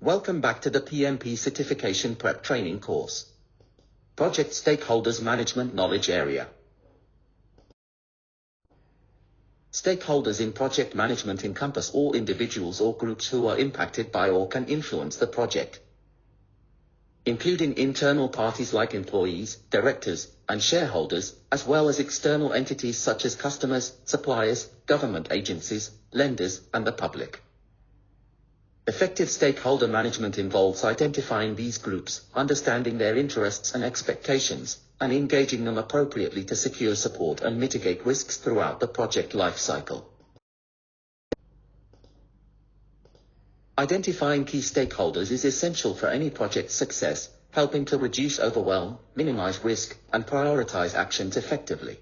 Welcome back to the PMP Certification Prep Training course. Project Stakeholders Management Knowledge Area. Stakeholders in project management encompass all individuals or groups who are impacted by or can influence the project, including internal parties like employees, directors, and shareholders, as well as external entities such as customers, suppliers, government agencies, lenders, and the public. Effective stakeholder management involves identifying these groups, understanding their interests and expectations, and engaging them appropriately to secure support and mitigate risks throughout the project lifecycle. Identifying key stakeholders is essential for any project's success, helping to reduce overwhelm, minimize risk, and prioritize actions effectively.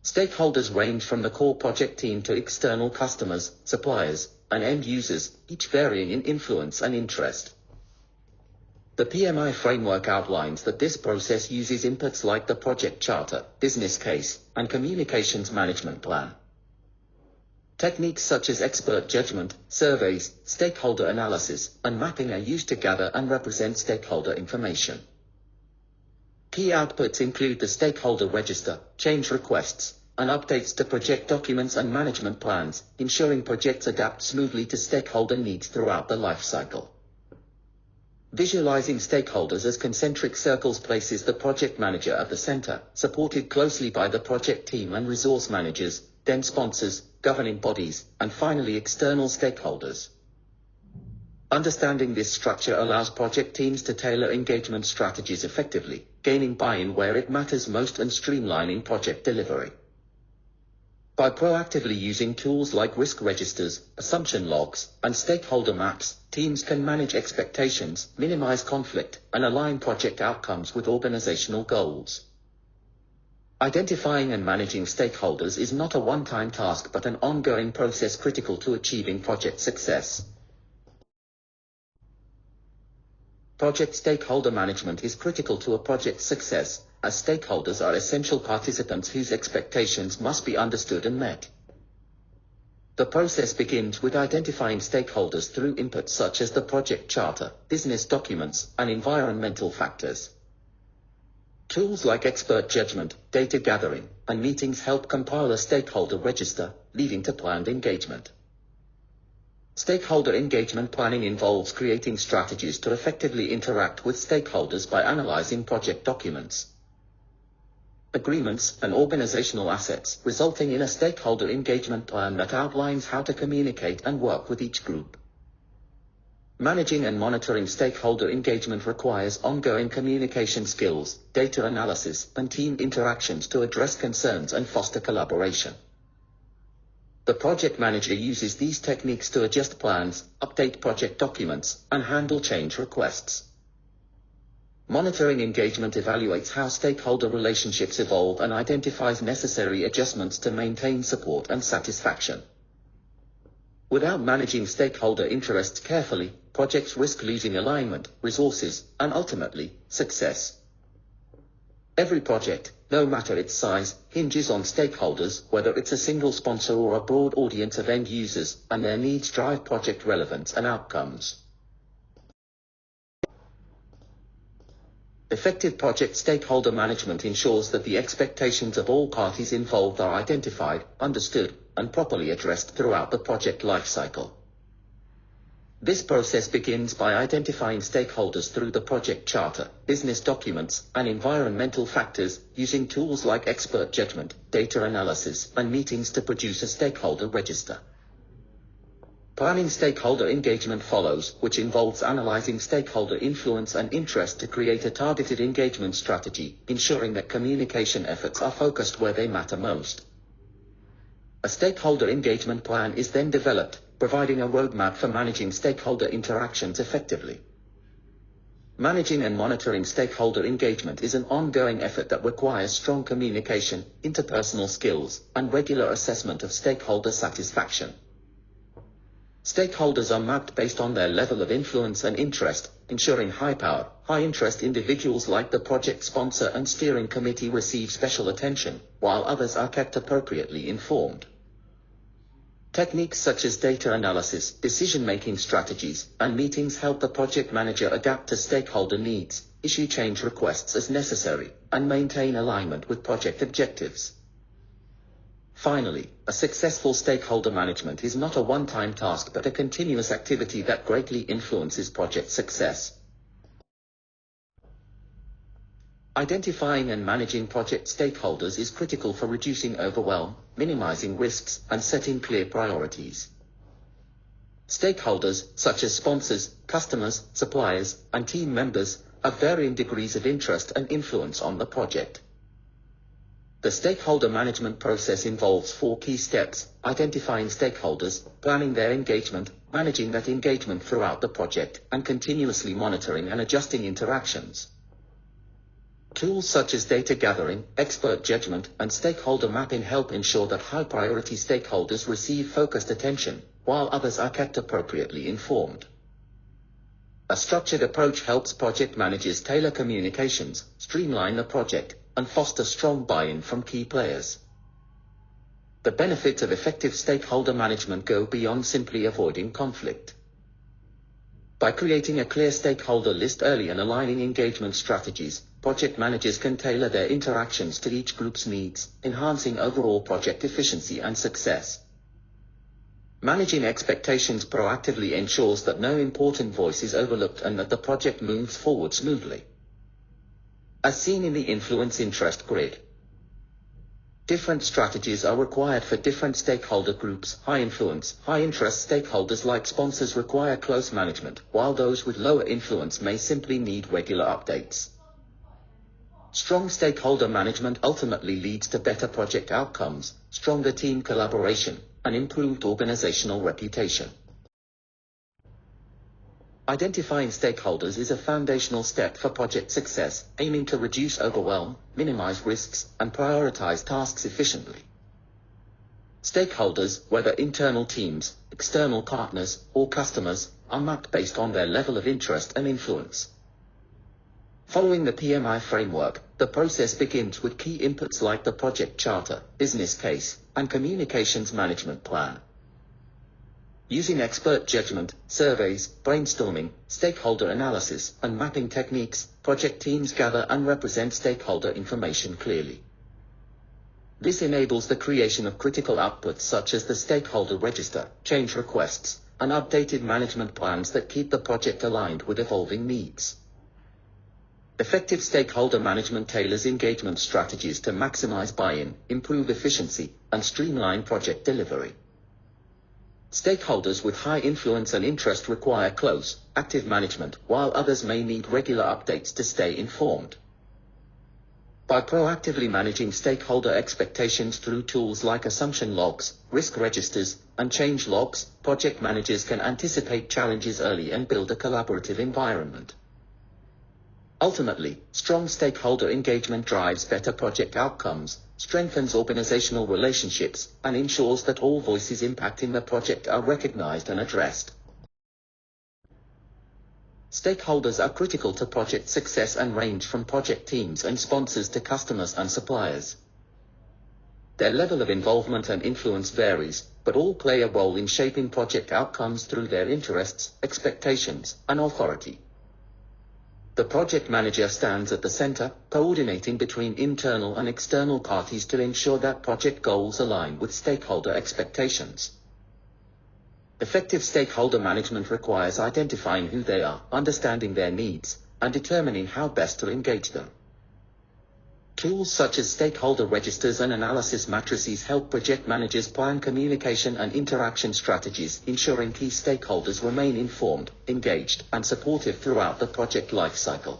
Stakeholders range from the core project team to external customers, suppliers, and end users, each varying in influence and interest. The PMI framework outlines that this process uses inputs like the project charter, business case, and communications management plan. Techniques such as expert judgment, surveys, stakeholder analysis, and mapping are used to gather and represent stakeholder information. Key outputs include the stakeholder register, change requests, and updates to project documents and management plans, ensuring projects adapt smoothly to stakeholder needs throughout the life cycle. Visualizing stakeholders as concentric circles places the project manager at the center, supported closely by the project team and resource managers, then sponsors, governing bodies, and finally external stakeholders. Understanding this structure allows project teams to tailor engagement strategies effectively, gaining buy-in where it matters most and streamlining project delivery. By proactively using tools like risk registers, assumption logs, and stakeholder maps, teams can manage expectations, minimize conflict, and align project outcomes with organizational goals. Identifying and managing stakeholders is not a one-time task but an ongoing process critical to achieving project success. Project stakeholder management is critical to a project's success, as stakeholders are essential participants whose expectations must be understood and met. The process begins with identifying stakeholders through inputs such as the project charter, business documents, and environmental factors. Tools like expert judgment, data gathering, and meetings help compile a stakeholder register, leading to planned engagement. Stakeholder engagement planning involves creating strategies to effectively interact with stakeholders by analyzing project documents, agreements, and organizational assets, resulting in a stakeholder engagement plan that outlines how to communicate and work with each group. Managing and monitoring stakeholder engagement requires ongoing communication skills, data analysis, and team interactions to address concerns and foster collaboration. The project manager uses these techniques to adjust plans, update project documents, and handle change requests. Monitoring engagement evaluates how stakeholder relationships evolve and identifies necessary adjustments to maintain support and satisfaction. Without managing stakeholder interests carefully, projects risk losing alignment, resources, and ultimately, success. Every project, no matter its size, hinges on stakeholders, whether it's a single sponsor or a broad audience of end users, and their needs drive project relevance and outcomes. Effective project stakeholder management ensures that the expectations of all parties involved are identified, understood, and properly addressed throughout the project lifecycle. This process begins by identifying stakeholders through the project charter, business documents, and environmental factors, using tools like expert judgment, data analysis, and meetings to produce a stakeholder register. Planning stakeholder engagement follows, which involves analyzing stakeholder influence and interest to create a targeted engagement strategy, ensuring that communication efforts are focused where they matter most. A stakeholder engagement plan is then developed, providing a roadmap for managing stakeholder interactions effectively. Managing and monitoring stakeholder engagement is an ongoing effort that requires strong communication, interpersonal skills, and regular assessment of stakeholder satisfaction. Stakeholders are mapped based on their level of influence and interest, ensuring high-power, high-interest individuals like the project sponsor and steering committee receive special attention, while others are kept appropriately informed. Techniques such as data analysis, decision-making strategies, and meetings help the project manager adapt to stakeholder needs, issue change requests as necessary, and maintain alignment with project objectives. Finally, a successful stakeholder management is not a one-time task but a continuous activity that greatly influences project success. Identifying and managing project stakeholders is critical for reducing overwhelm, minimizing risks, and setting clear priorities. Stakeholders, such as sponsors, customers, suppliers, and team members, have varying degrees of interest and influence on the project. The stakeholder management process involves 4 key steps: identifying stakeholders, planning their engagement, managing that engagement throughout the project, and continuously monitoring and adjusting interactions. Tools such as data gathering, expert judgment, and stakeholder mapping help ensure that high-priority stakeholders receive focused attention, while others are kept appropriately informed. A structured approach helps project managers tailor communications, streamline the project, and foster strong buy-in from key players. The benefits of effective stakeholder management go beyond simply avoiding conflict. By creating a clear stakeholder list early and aligning engagement strategies, project managers can tailor their interactions to each group's needs, enhancing overall project efficiency and success. Managing expectations proactively ensures that no important voice is overlooked and that the project moves forward smoothly. As seen in the influence interest grid, different strategies are required for different stakeholder groups. High influence, high interest stakeholders like sponsors require close management, while those with lower influence may simply need regular updates. Strong stakeholder management ultimately leads to better project outcomes, stronger team collaboration, and improved organizational reputation. Identifying stakeholders is a foundational step for project success, aiming to reduce overwhelm, minimize risks, and prioritize tasks efficiently. Stakeholders, whether internal teams, external partners, or customers, are mapped based on their level of interest and influence. Following the PMI framework, the process begins with key inputs like the project charter, business case, and communications management plan. Using expert judgment, surveys, brainstorming, stakeholder analysis, and mapping techniques, project teams gather and represent stakeholder information clearly. This enables the creation of critical outputs such as the stakeholder register, change requests, and updated management plans that keep the project aligned with evolving needs. Effective stakeholder management tailors engagement strategies to maximize buy-in, improve efficiency, and streamline project delivery. Stakeholders with high influence and interest require close, active management, while others may need regular updates to stay informed. By proactively managing stakeholder expectations through tools like assumption logs, risk registers, and change logs, project managers can anticipate challenges early and build a collaborative environment. Ultimately, strong stakeholder engagement drives better project outcomes, strengthens organizational relationships, and ensures that all voices impacting the project are recognized and addressed. Stakeholders are critical to project success and range from project teams and sponsors to customers and suppliers. Their level of involvement and influence varies, but all play a role in shaping project outcomes through their interests, expectations, and authority. The project manager stands at the center, coordinating between internal and external parties to ensure that project goals align with stakeholder expectations. Effective stakeholder management requires identifying who they are, understanding their needs, and determining how best to engage them. Tools such as stakeholder registers and analysis matrices help project managers plan communication and interaction strategies, ensuring key stakeholders remain informed, engaged, and supportive throughout the project lifecycle.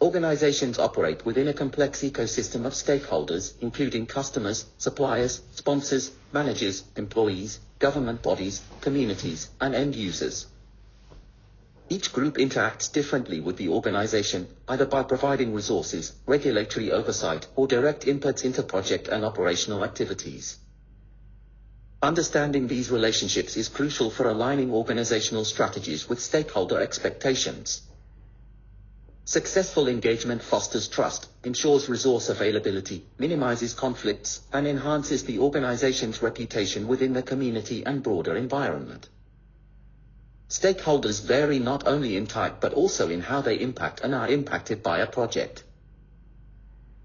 Organizations operate within a complex ecosystem of stakeholders, including customers, suppliers, sponsors, managers, employees, government bodies, communities, and end users. Each group interacts differently with the organization, either by providing resources, regulatory oversight, or direct inputs into project and operational activities. Understanding these relationships is crucial for aligning organizational strategies with stakeholder expectations. Successful engagement fosters trust, ensures resource availability, minimizes conflicts, and enhances the organization's reputation within the community and broader environment. Stakeholders vary not only in type but also in how they impact and are impacted by a project.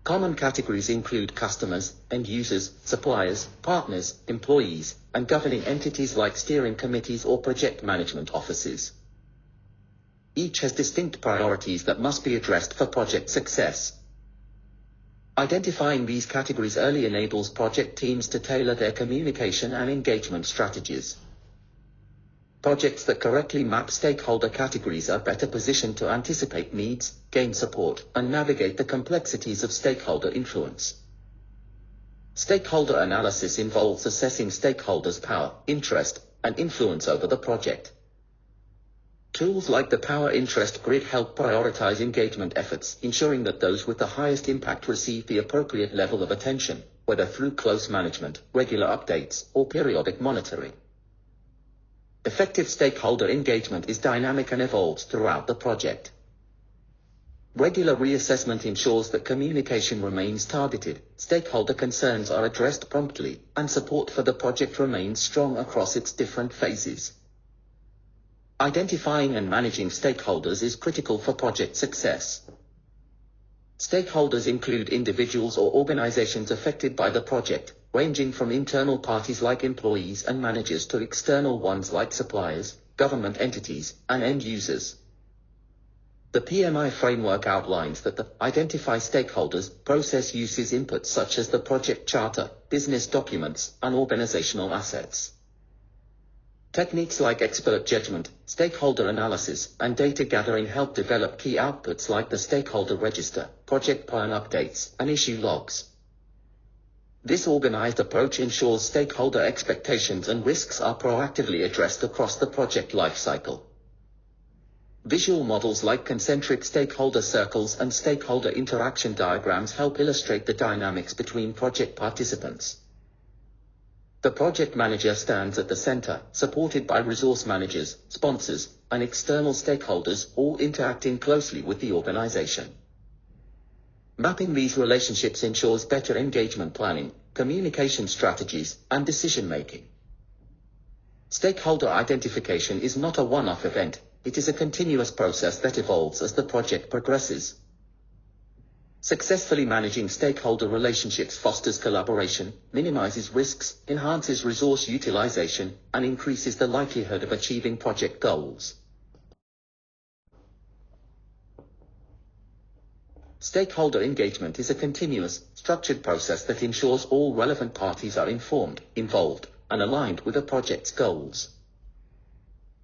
Common categories include customers, end users, suppliers, partners, employees, and governing entities like steering committees or project management offices. Each has distinct priorities that must be addressed for project success. Identifying these categories early enables project teams to tailor their communication and engagement strategies. Projects that correctly map stakeholder categories are better positioned to anticipate needs, gain support, and navigate the complexities of stakeholder influence. Stakeholder analysis involves assessing stakeholders' power, interest, and influence over the project. Tools like the Power Interest Grid help prioritize engagement efforts, ensuring that those with the highest impact receive the appropriate level of attention, whether through close management, regular updates, or periodic monitoring. Effective stakeholder engagement is dynamic and evolves throughout the project. Regular reassessment ensures that communication remains targeted, stakeholder concerns are addressed promptly, and support for the project remains strong across its different phases. Identifying and managing stakeholders is critical for project success. Stakeholders include individuals or organizations affected by the project, ranging from internal parties like employees and managers to external ones like suppliers, government entities, and end users. The PMI framework outlines that the identify stakeholders process uses inputs such as the project charter, business documents, and organizational assets. Techniques like expert judgment, stakeholder analysis, and data gathering help develop key outputs like the stakeholder register, project plan updates, and issue logs. This organized approach ensures stakeholder expectations and risks are proactively addressed across the project lifecycle. Visual models like concentric stakeholder circles and stakeholder interaction diagrams help illustrate the dynamics between project participants. The project manager stands at the center, supported by resource managers, sponsors, and external stakeholders, all interacting closely with the organization. Mapping these relationships ensures better engagement planning, communication strategies, and decision-making. Stakeholder identification is not a one-off event, it is a continuous process that evolves as the project progresses. Successfully managing stakeholder relationships fosters collaboration, minimizes risks, enhances resource utilization, and increases the likelihood of achieving project goals. Stakeholder engagement is a continuous, structured process that ensures all relevant parties are informed, involved, and aligned with the project's goals.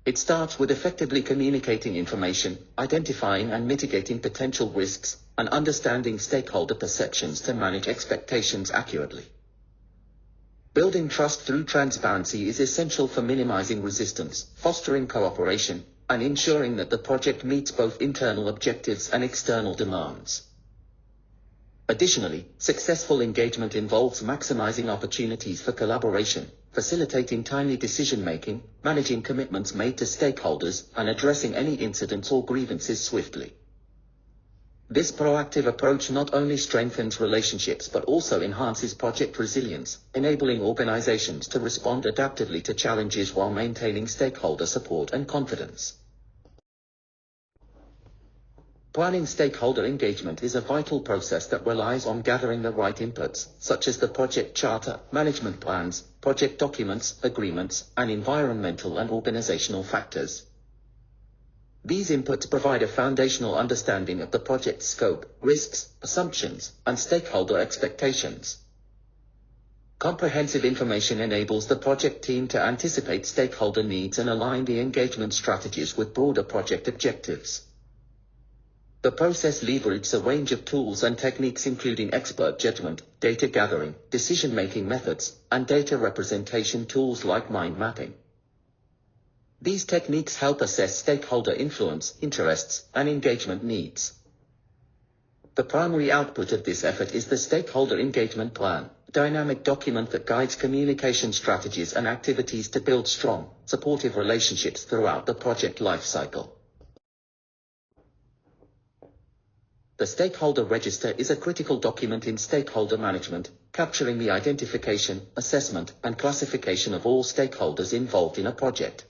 It starts with effectively communicating information, identifying and mitigating potential risks, and understanding stakeholder perceptions to manage expectations accurately. Building trust through transparency is essential for minimizing resistance, fostering cooperation, and ensuring that the project meets both internal objectives and external demands. Additionally, successful engagement involves maximizing opportunities for collaboration, facilitating timely decision-making, managing commitments made to stakeholders, and addressing any incidents or grievances swiftly. This proactive approach not only strengthens relationships but also enhances project resilience, enabling organizations to respond adaptively to challenges while maintaining stakeholder support and confidence. Planning stakeholder engagement is a vital process that relies on gathering the right inputs, such as the project charter, management plans, project documents, agreements, and environmental and organizational factors. These inputs provide a foundational understanding of the project's scope, risks, assumptions, and stakeholder expectations. Comprehensive information enables the project team to anticipate stakeholder needs and align the engagement strategies with broader project objectives. The process leverages a range of tools and techniques including expert judgment, data gathering, decision-making methods, and data representation tools like mind mapping. These techniques help assess stakeholder influence, interests, and engagement needs. The primary output of this effort is the Stakeholder Engagement Plan, a dynamic document that guides communication strategies and activities to build strong, supportive relationships throughout the project lifecycle. The Stakeholder Register is a critical document in stakeholder management, capturing the identification, assessment, and classification of all stakeholders involved in a project.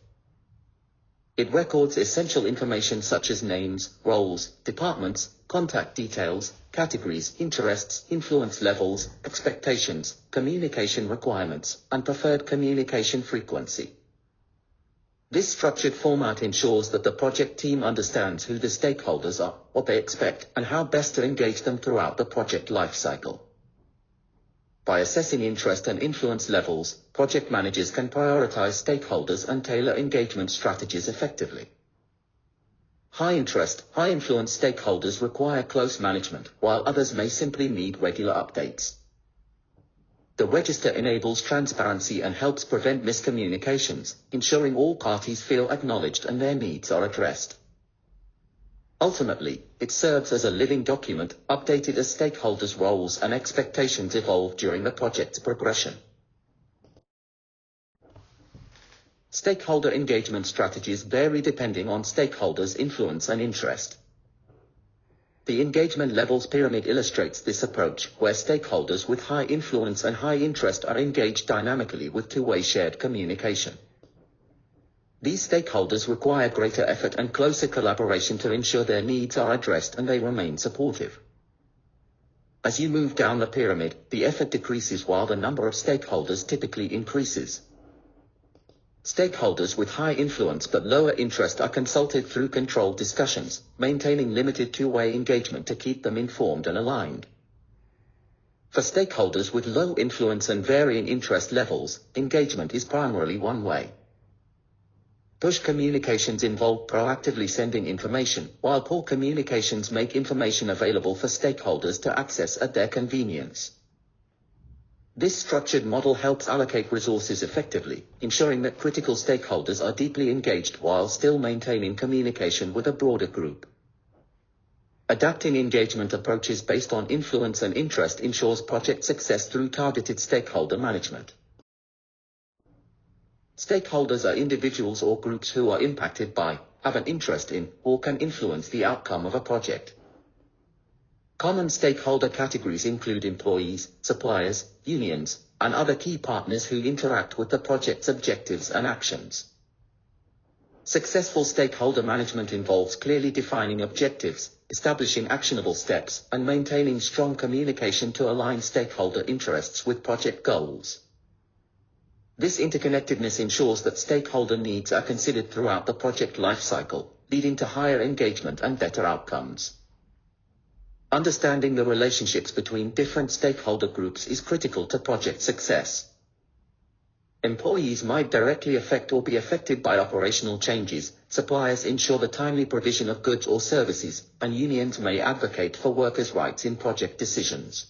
It records essential information such as names, roles, departments, contact details, categories, interests, influence levels, expectations, communication requirements, and preferred communication frequency. This structured format ensures that the project team understands who the stakeholders are, what they expect, and how best to engage them throughout the project lifecycle. By assessing interest and influence levels, project managers can prioritize stakeholders and tailor engagement strategies effectively. High interest, high influence stakeholders require close management, while others may simply need regular updates. The register enables transparency and helps prevent miscommunications, ensuring all parties feel acknowledged and their needs are addressed. Ultimately, it serves as a living document, updated as stakeholders' roles and expectations evolve during the project's progression. Stakeholder engagement strategies vary depending on stakeholders' influence and interest. The engagement levels pyramid illustrates this approach, where stakeholders with high influence and high interest are engaged dynamically with two-way shared communication. These stakeholders require greater effort and closer collaboration to ensure their needs are addressed and they remain supportive. As you move down the pyramid, the effort decreases while the number of stakeholders typically increases. Stakeholders with high influence but lower interest are consulted through controlled discussions, maintaining limited two-way engagement to keep them informed and aligned. For stakeholders with low influence and varying interest levels, engagement is primarily one-way. Push communications involve proactively sending information, while pull communications make information available for stakeholders to access at their convenience. This structured model helps allocate resources effectively, ensuring that critical stakeholders are deeply engaged while still maintaining communication with a broader group. Adapting engagement approaches based on influence and interest ensures project success through targeted stakeholder management. Stakeholders are individuals or groups who are impacted by, have an interest in, or can influence the outcome of a project. Common stakeholder categories include employees, suppliers, unions, and other key partners who interact with the project's objectives and actions. Successful stakeholder management involves clearly defining objectives, establishing actionable steps, and maintaining strong communication to align stakeholder interests with project goals. This interconnectedness ensures that stakeholder needs are considered throughout the project lifecycle, leading to higher engagement and better outcomes. Understanding the relationships between different stakeholder groups is critical to project success. Employees might directly affect or be affected by operational changes, suppliers ensure the timely provision of goods or services, and unions may advocate for workers' rights in project decisions.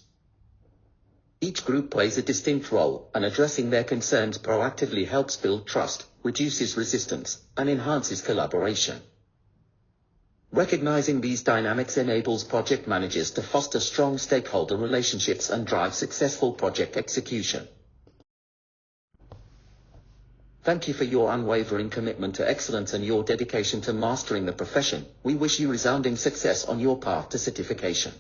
Each group plays a distinct role, and addressing their concerns proactively helps build trust, reduces resistance, and enhances collaboration. Recognizing these dynamics enables project managers to foster strong stakeholder relationships and drive successful project execution. Thank you for your unwavering commitment to excellence and your dedication to mastering the profession. We wish you resounding success on your path to certification.